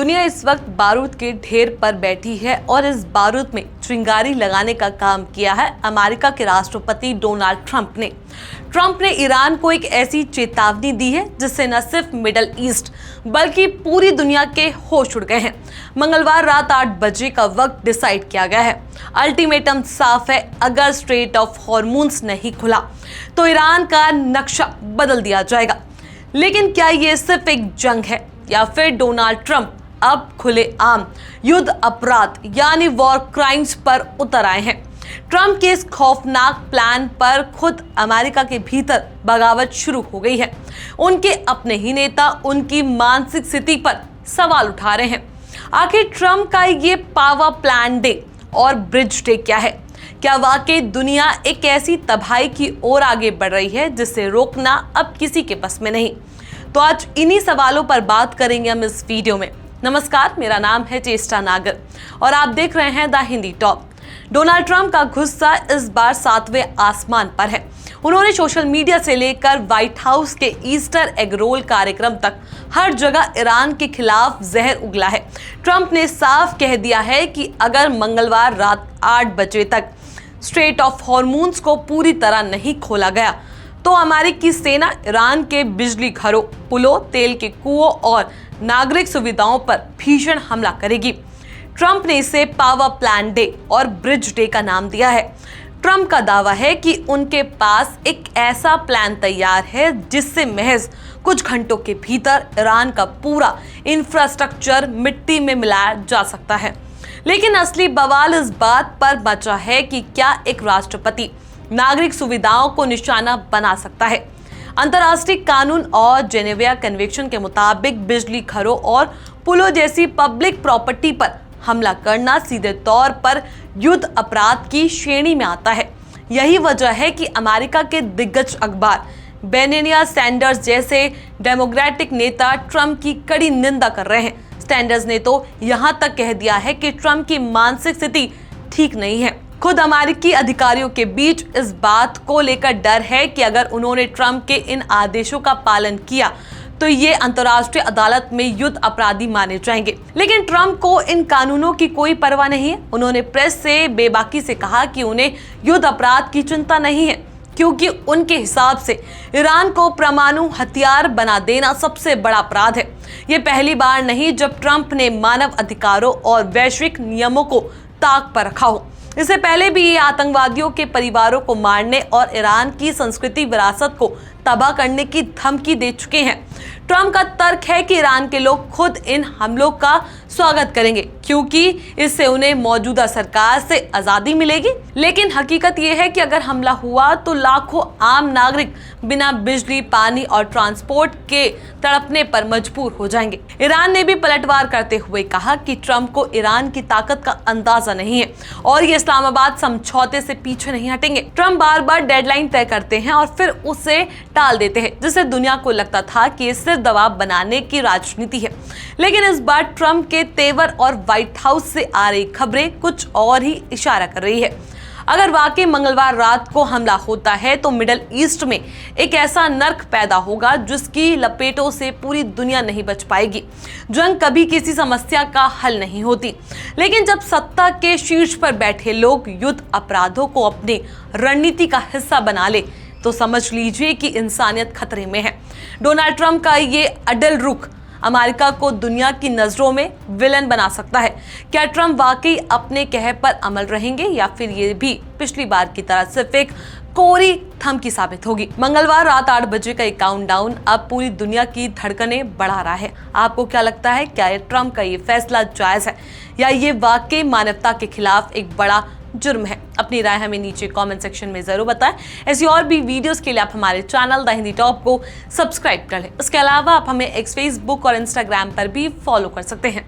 दुनिया इस वक्त बारूद के ढेर पर बैठी है और इस बारूद में चिंगारी लगाने का काम किया है अमेरिका के राष्ट्रपति डोनाल्ड ट्रंप ने। ट्रंप ने ईरान को एक ऐसी चेतावनी दी है जिससे न सिर्फ मिडल ईस्ट बल्कि पूरी दुनिया के होश उड़ गए हैं। मंगलवार रात 8 बजे का वक्त डिसाइड किया गया है। अल्टीमेटम साफ है, अगर स्ट्रेट ऑफ हॉर्मूज नहीं खुला तो ईरान का नक्शा बदल दिया जाएगा। लेकिन क्या ये सिर्फ एक जंग है या फिर डोनाल्ड ट्रंप अब खुलेआम युद्ध अपराध यानी वॉर क्राइम्स पर उतर आए हैं? ट्रंप के इस खौफनाक प्लान पर खुद अमेरिका के भीतर बगावत शुरू हो गई है। उनके अपने ही नेता उनकी मानसिक स्थिति पर सवाल उठा रहे हैं। आखिर ट्रंप का ये पावर प्लान डे और ब्रिज डे क्या है? क्या वाकई दुनिया एक ऐसी तबाही की ओर आगे बढ़ रही है जिसे रोकना अब किसी के बस में नहीं? तो आज इन्हीं सवालों पर बात करेंगे हम इस वीडियो में। नमस्कार, मेरा नाम है चेष्टा नागर और आप देख रहे हैं the Hindi top. Donald Trump का गुस्सा इस बार 7वें आसमान पर है। उन्होंने सोशल मीडिया से लेकर व्हाइट हाउस के ईस्टर एग रोल कार्यक्रम तक हर जगह ईरान के खिलाफ जहर उगला है। ट्रंप ने साफ कह दिया है कि अगर मंगलवार रात 8 बजे तक स्ट्रेट ऑफ हॉर्मूज को पूरी तरह नहीं खोला गया तो अमेरिकी सेना ईरान के बिजली घरों, पुलों, तेल के कुओं और नागरिक सुविधाओं पर भीषण हमला करेगी। ट्रंप ने इसे पावर प्लान डे और ब्रिज डे का नाम दिया है। ट्रंप का दावा है कि उनके पास एक ऐसा प्लान तैयार है जिससे महज कुछ घंटों के भीतर ईरान का पूरा इंफ्रास्ट्रक्चर मिट्टी में मिलाया जा सकता है। लेकिन असली बवाल इस बात पर बचा है कि क्या एक राष्ट्रपति नागरिक सुविधाओं को निशाना बना सकता है? अंतर्राष्ट्रीय कानून और जेनेवा कन्वेंशन के मुताबिक बिजली घरों और पुलों जैसी पब्लिक प्रॉपर्टी पर हमला करना सीधे तौर पर युद्ध अपराध की श्रेणी में आता है। यही वजह है कि अमेरिका के दिग्गज अखबार बेनिया सैंडर्स जैसे डेमोक्रेटिक नेता ट्रंप की कड़ी निंदा कर रहे हैं। सैंडर्स ने तो यहां तक कह दिया है कि ट्रंप की मानसिक स्थिति ठीक नहीं है। खुद अमेरिकी अधिकारियों के बीच इस बात को लेकर डर है कि अगर उन्होंने ट्रंप के इन आदेशों का पालन किया तो ये अंतर्राष्ट्रीय अदालत में युद्ध अपराधी माने जाएंगे। लेकिन ट्रंप को इन कानूनों की कोई परवाह नहीं है। उन्होंने प्रेस से बेबाकी से कहा कि उन्हें युद्ध अपराध की चिंता नहीं है, क्योंकि उनके हिसाब से ईरान को परमाणु हथियार बना देना सबसे बड़ा अपराध है। ये पहली बार नहीं जब ट्रंप ने मानव अधिकारों और वैश्विक नियमों को ताक पर रखा हो। इससे पहले भी ये आतंकवादियों के परिवारों को मारने और ईरान की संस्कृति विरासत को तबाह करने की धमकी दे चुके हैं। ट्रंप का तर्क है कि ईरान के लोग खुद इन हमलों का स्वागत करेंगे क्योंकि इससे उन्हें मौजूदा सरकार से आजादी मिलेगी। लेकिन हकीकत यह है कि अगर हमला हुआ तो लाखों आम नागरिक बिना बिजली, पानी और ट्रांसपोर्ट के तड़पने पर मजबूर हो जाएंगे। ईरान ने भी पलटवार करते हुए कहा कि ट्रंप को ईरान की ताकत का अंदाजा नहीं है और ये इस्लामाबाद समझौते से पीछे नहीं हटेंगे। ट्रंप बार बार डेडलाइन तय करते हैं और फिर उसे टाल देते हैं, जिससे दुनिया को लगता था कि ये सिर्फ दबाव बनाने की राजनीति है। लेकिन इस बार ट्रंप के तेवर और व्हाइट हाउस से आ रही खबरें कुछ और ही इशारा कर रही है। अगर वाकई मंगलवार रात को हमला होता है तो मिडल ईस्ट में एक ऐसा नर्क पैदा होगा जिसकी लपेटों से पूरी दुनिया नहीं बच पाएगी। जंग कभी किसी समस्या का हल नहीं होती, लेकिन जब सत्ता के शीर्ष पर बैठे लोग युद्ध अपराधों को अपनी रणनीति का हिस्सा बना ले तो समझ लीजिए कि इंसानियत खतरे में है। डोनाल्ड ट्रंप का ये अडल रुख अमेरिका को दुनिया की नजरों में विलन बना सकता है। क्या ट्रंप वाकई अपने कहे पर अमल रहेंगे या फिर ये भी पिछली बार की तरह सिर्फ एक कोरी धमकी साबित होगी? मंगलवार रात 8 बजे का काउंटडाउन अब पूरी दुनिया की धड़कनें बढ़ा रहा है। आपको क्या लगता है, क्या ट्रंप का ये फैसला जायज है या ये वाकई मानवता के खिलाफ एक बड़ा जुर्म है? अपनी राय हमें नीचे कमेंट सेक्शन में जरूर बताएं। ऐसी और भी वीडियोस के लिए आप हमारे चैनल द हिंदी टॉप को सब्सक्राइब कर लें। इसके अलावा आप हमें फेसबुक और इंस्टाग्राम पर भी फॉलो कर सकते हैं।